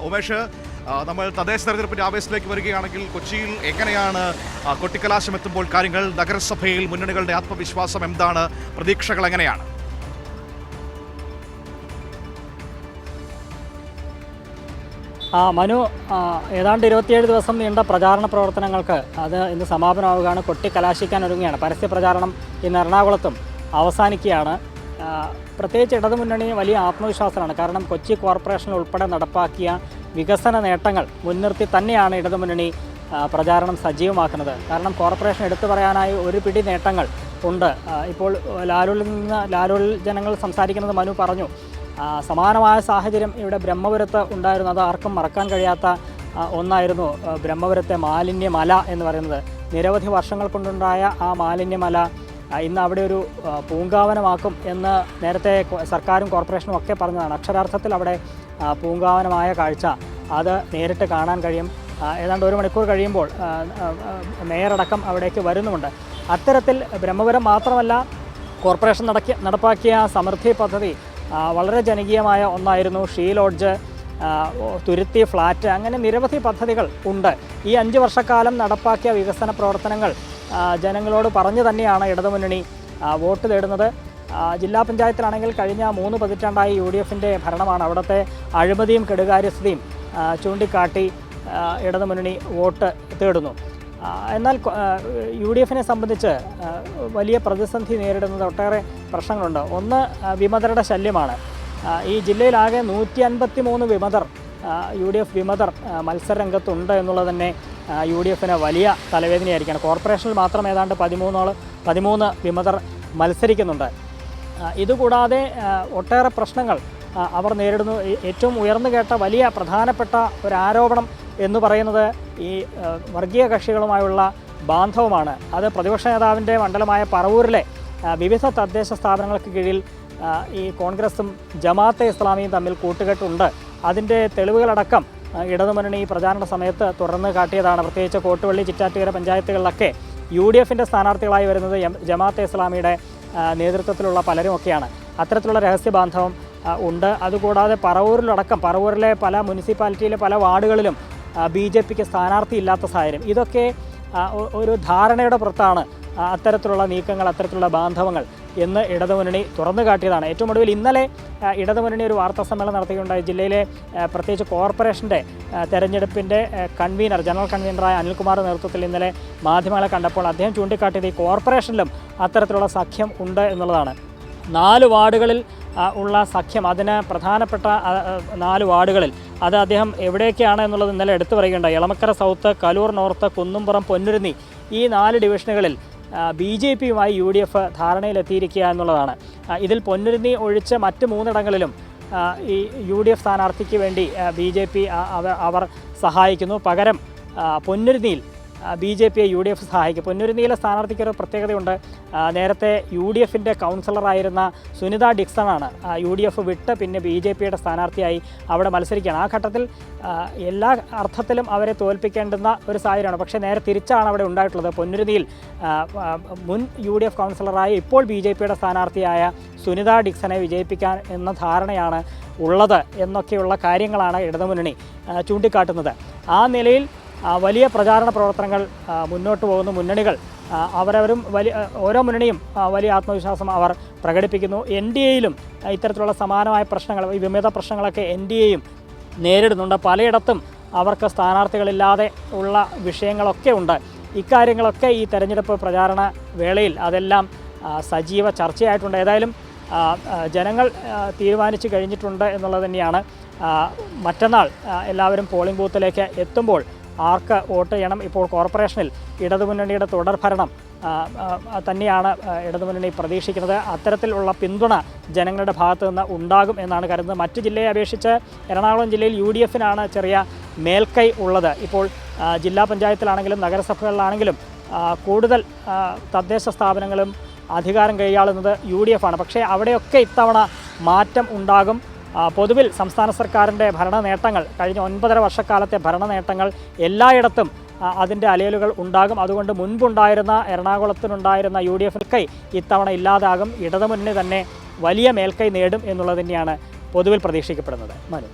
ഉമേഷ്, നമ്മൾ തദ്ദേശ തെരഞ്ഞെടുപ്പിൻ്റെ ആവേശത്തിലേക്ക് വരികയാണെങ്കിൽ കൊച്ചിയിൽ എങ്ങനെയാണ് കൊട്ടിക്കലാശം എത്തുമ്പോൾ കാര്യങ്ങൾ? നഗരസഭയിൽ മുന്നണികളുടെ ആത്മവിശ്വാസം എന്താണ്? പ്രതീക്ഷകൾ എങ്ങനെയാണ്? മനു, ഏതാണ്ട് 27 ദിവസം നീണ്ട പ്രചാരണ പ്രവർത്തനങ്ങൾക്ക് അത് ഇന്ന് സമാപനമാവുകയാണ്. കൊട്ടിക്കലാശിക്കാൻ ഒരുങ്ങുകയാണ്. പരസ്യ പ്രചാരണം ഇന്ന് എറണാകുളത്തും അവസാനിക്കുകയാണ്. പ്രത്യേകിച്ച് ഇടതുമുന്നണി വലിയ ആത്മവിശ്വാസമാണ്. കാരണം കൊച്ചി കോർപ്പറേഷൻ ഉൾപ്പെടെ നടപ്പാക്കിയ വികസന നേട്ടങ്ങൾ മുൻനിർത്തി തന്നെയാണ് ഇടതുമുന്നണി പ്രചാരണം സജീവമാക്കുന്നത്. കാരണം കോർപ്പറേഷൻ എടുത്തു പറയാനായി ഒരു പിടി നേട്ടങ്ങൾ ഉണ്ട്. ഇപ്പോൾ ലാലൂരിൽ ജനങ്ങൾ സംസാരിക്കുന്നത് മനു പറഞ്ഞു. സമാനമായ സാഹചര്യം ഇവിടെ ബ്രഹ്മപുരത്ത് ഉണ്ടായിരുന്നു. അത് ആർക്കും മറക്കാൻ കഴിയാത്ത ഒന്നായിരുന്നു ബ്രഹ്മപുരത്തെ മാലിന്യമല എന്ന് പറയുന്നത്. നിരവധി വർഷങ്ങൾ കൊണ്ടുണ്ടായ ആ മാലിന്യമല ഇന്ന് അവിടെ ഒരു പൂങ്കാവനമാക്കും എന്ന് നേരത്തെ സർക്കാരും കോർപ്പറേഷനും ഒക്കെ പറഞ്ഞതാണ്. അക്ഷരാർത്ഥത്തിൽ അവിടെ പൂങ്കാവനമായ കാഴ്ച അത് നേരിട്ട് കാണാൻ കഴിയും. ഏതാണ്ട് 1 മണിക്കൂർ കഴിയുമ്പോൾ മേയറടക്കം അവിടേക്ക് വരുന്നുമുണ്ട്. അത്തരത്തിൽ ബ്രഹ്മപുരം മാത്രമല്ല, കോർപ്പറേഷൻ നടപ്പാക്കിയ സമൃദ്ധി പദ്ധതി വളരെ ജനകീയമായ ഒന്നായിരുന്നു. ഷീ ലോഡ്ജ്, തുരുത്തി ഫ്ലാറ്റ്, അങ്ങനെ നിരവധി പദ്ധതികൾ ഉണ്ട്. ഈ 5 വർഷക്കാലം നടപ്പാക്കിയ വികസന പ്രവർത്തനങ്ങൾ ജനങ്ങളോട് പറഞ്ഞു തന്നെയാണ് ഇടതുമുന്നണി വോട്ട് തേടുന്നത്. ജില്ലാ പഞ്ചായത്തിലാണെങ്കിൽ കഴിഞ്ഞ 3 പതിറ്റാണ്ടായി UDFൻ്റെ ഭരണമാണ്. അവിടുത്തെ അഴിമതിയും കെടുകാര്യസ്ഥതയും ചൂണ്ടിക്കാട്ടി ഇടതുമുന്നണി വോട്ട് തേടുന്നു. എന്നാൽ UDFനെ സംബന്ധിച്ച് വലിയ പ്രതിസന്ധി നേരിടുന്നത് ഒട്ടേറെ പ്രശ്നങ്ങളുണ്ട്. ഒന്ന്, വിമതരുടെ ശല്യമാണ്. ഈ ജില്ലയിലാകെ 153 വിമതർ UDF വിമതർ മത്സരരംഗത്തുണ്ട് എന്നുള്ളത് തന്നെ UDFന് വലിയ തലവേദനയായിരിക്കുകയാണ്. കോർപ്പറേഷനിൽ മാത്രം ഏതാണ്ട് 13 വിമതർ മത്സരിക്കുന്നുണ്ട്. ഇതുകൂടാതെ ഒട്ടേറെ പ്രശ്നങ്ങൾ അവർ നേരിടുന്നു. ഏറ്റവും ഉയർന്നു കേട്ട വലിയ പ്രധാനപ്പെട്ട ഒരു ആരോപണം എന്ന് പറയുന്നത് ഈ വർഗീയ കക്ഷികളുമായുള്ള ബാന്ധവമാണ്. അത് പ്രതിപക്ഷ നേതാവിൻ്റെ മണ്ഡലമായ പറവൂരിലെ വിവിധ തദ്ദേശ സ്ഥാപനങ്ങൾക്ക് കീഴിൽ ഈ കോൺഗ്രസും ജമാഅത്തെ ഇസ്ലാമിയും തമ്മിൽ കൂട്ടുകെട്ടുണ്ട്. അതിൻ്റെ തെളിവുകളടക്കം ഇടതുമുന്നണി പ്രചാരണ സമയത്ത് തുറന്ന് കാട്ടിയതാണ്. പ്രത്യേകിച്ച് കോട്ടുവള്ളി, ചിറ്റാറ്റുകര പഞ്ചായത്തുകളിലൊക്കെ UDFൻ്റെ സ്ഥാനാർത്ഥികളായി വരുന്നത് ജമാഅത്തെ ഇസ്ലാമിയുടെ നേതൃത്വത്തിലുള്ള പലരുമൊക്കെയാണ്. അത്തരത്തിലുള്ള രഹസ്യബാന്ധവം ഉണ്ട്. അതുകൂടാതെ പറവൂരിലെ പല മുനിസിപ്പാലിറ്റിയിലെ പല വാർഡുകളിലും BJPക്ക് സ്ഥാനാർത്ഥിയില്ലാത്ത സാഹചര്യം. ഇതൊക്കെ ഒരു ധാരണയുടെ പുറത്താണ് അത്തരത്തിലുള്ള നീക്കങ്ങൾ, അത്തരത്തിലുള്ള ബാന്ധവങ്ങൾ എന്ന് ഇടതുമുന്നണി തുറന്നു കാട്ടിയതാണ്. ഏറ്റവും ഒടുവിൽ ഇന്നലെ ഇടതുമുന്നണി ഒരു വാർത്താ സമ്മേളനം നടത്തിയിട്ടുണ്ടായി. ജില്ലയിലെ പ്രത്യേകിച്ച് കോർപ്പറേഷൻ്റെ തെരഞ്ഞെടുപ്പിൻ്റെ ജനറൽ കൺവീനറായ അനിൽകുമാറിൻ്റെ നേതൃത്വത്തിൽ ഇന്നലെ മാധ്യമങ്ങളെ കണ്ടപ്പോൾ അദ്ദേഹം ചൂണ്ടിക്കാട്ടിയത് ഈ കോർപ്പറേഷനിലും അത്തരത്തിലുള്ള സഖ്യം ഉണ്ട് എന്നുള്ളതാണ്. 4 വാർഡുകളിൽ ഉള്ള സഖ്യം, അതിന് പ്രധാനപ്പെട്ട 4 വാർഡുകളിൽ അത് അദ്ദേഹം എവിടെയൊക്കെയാണ് എന്നുള്ളത് ഇന്നലെ എടുത്തു പറയുകയുണ്ടായി. എളമക്കര സൗത്ത്, കലൂർ നോർത്ത്, കുന്നുംപുറം, പൊന്നുരുന്നി, ഈ 4 ഡിവിഷനുകളിൽ BJPയുമായി UDF ധാരണയിലെത്തിയിരിക്കുക എന്നുള്ളതാണ്. ഇതിൽ പൊന്നുരുന്നി ഒഴിച്ച് മറ്റ് 3 ഇടങ്ങളിലും ഈ UDF സ്ഥാനാർത്ഥിക്ക് വേണ്ടി BJP അവർ സഹായിക്കുന്നു. പകരം പൊന്നുരുന്നിയിൽ BJPയെ UDF സഹായിക്കും. പൊന്നുരുന്നിയിലെ സ്ഥാനാർത്ഥിക്കൊരു പ്രത്യേകതയുണ്ട്. നേരത്തെ UDFൻ്റെ കൗൺസിലറായിരുന്ന സുനിത ഡിക്സണാണ് UDF വിട്ട് പിന്നെ BJPയുടെ സ്ഥാനാർത്ഥിയായി അവിടെ മത്സരിക്കുകയാണ്. ആ ഘട്ടത്തിൽ എല്ലാ അർത്ഥത്തിലും അവരെ തോൽപ്പിക്കേണ്ടുന്ന ഒരു സാഹചര്യമാണ്. പക്ഷേ നേരെ തിരിച്ചാണ് അവിടെ ഉണ്ടായിട്ടുള്ളത്. പൊന്നുരുന്നിയിൽ മുൻ UDF കൗൺസിലറായി ഇപ്പോൾ BJPയുടെ സ്ഥാനാർത്ഥിയായ സുനിത ഡിക്സനെ വിജയിപ്പിക്കാൻ എന്ന ധാരണയാണ് ഉള്ളത് എന്നൊക്കെയുള്ള കാര്യങ്ങളാണ് ഇടതുമുന്നണി ചൂണ്ടിക്കാട്ടുന്നത്. ആ നിലയിൽ വലിയ പ്രചാരണ പ്രവർത്തനങ്ങൾ മുന്നോട്ട് പോകുന്നു. മുന്നണികൾ അവരവരും ഓരോ മുന്നണിയും വലിയ ആത്മവിശ്വാസം അവർ പ്രകടിപ്പിക്കുന്നു. NDAയിലും ഇത്തരത്തിലുള്ള സമാനമായ പ്രശ്നങ്ങൾ, ഈ വിമത പ്രശ്നങ്ങളൊക്കെ NDAയും നേരിടുന്നുണ്ട്. പലയിടത്തും അവർക്ക് സ്ഥാനാർത്ഥികളില്ലാതെ ഉള്ള വിഷയങ്ങളൊക്കെ ഉണ്ട്. ഇക്കാര്യങ്ങളൊക്കെ ഈ തെരഞ്ഞെടുപ്പ് പ്രചാരണ വേളയിൽ അതെല്ലാം സജീവ ചർച്ചയായിട്ടുണ്ട്. ഏതായാലും ജനങ്ങൾ തീരുമാനിച്ചു കഴിഞ്ഞിട്ടുണ്ട് എന്നുള്ളത് തന്നെയാണ്. മറ്റന്നാൾ എല്ലാവരും പോളിംഗ് ബൂത്തിലേക്ക് എത്തുമ്പോൾ ആർക്ക് വോട്ട് ചെയ്യണം? ഇപ്പോൾ കോർപ്പറേഷനിൽ ഇടതുമുന്നണിയുടെ തുടർഭരണം തന്നെയാണ് ഇടതുമുന്നണി പ്രതീക്ഷിക്കുന്നത്. അത്തരത്തിലുള്ള പിന്തുണ ജനങ്ങളുടെ ഭാഗത്തു നിന്ന് ഉണ്ടാകും എന്നാണ് കരുതുന്നത്. മറ്റ് ജില്ലയെ അപേക്ഷിച്ച് എറണാകുളം ജില്ലയിൽ UDFനാണ് ചെറിയ മേൽക്കൈ ഉള്ളത്. ഇപ്പോൾ ജില്ലാ പഞ്ചായത്തിലാണെങ്കിലും നഗരസഭകളിലാണെങ്കിലും കൂടുതൽ തദ്ദേശ സ്ഥാപനങ്ങളും അധികാരം കൈയാളുന്നത് UDFാണ്. പക്ഷേ അവിടെയൊക്കെ ഇത്തവണ മാറ്റം ഉണ്ടാകും. പൊതുവിൽ സംസ്ഥാന സർക്കാരിൻ്റെ ഭരണ നേട്ടങ്ങൾ, കഴിഞ്ഞ 9.5 വർഷക്കാലത്തെ ഭരണ നേട്ടങ്ങൾ എല്ലായിടത്തും അതിൻ്റെ അലയലുകൾ ഉണ്ടാകും. അതുകൊണ്ട് മുൻപുണ്ടായിരുന്ന എറണാകുളത്തിനുണ്ടായിരുന്ന UDF ഇത്തവണ ഇല്ലാതാകും. ഇടതുമുന്നണി തന്നെ വലിയ മേൽക്കൈ നേടും എന്നുള്ളത് തന്നെയാണ് പൊതുവിൽ പ്രതീക്ഷിക്കപ്പെടുന്നത്. മനു.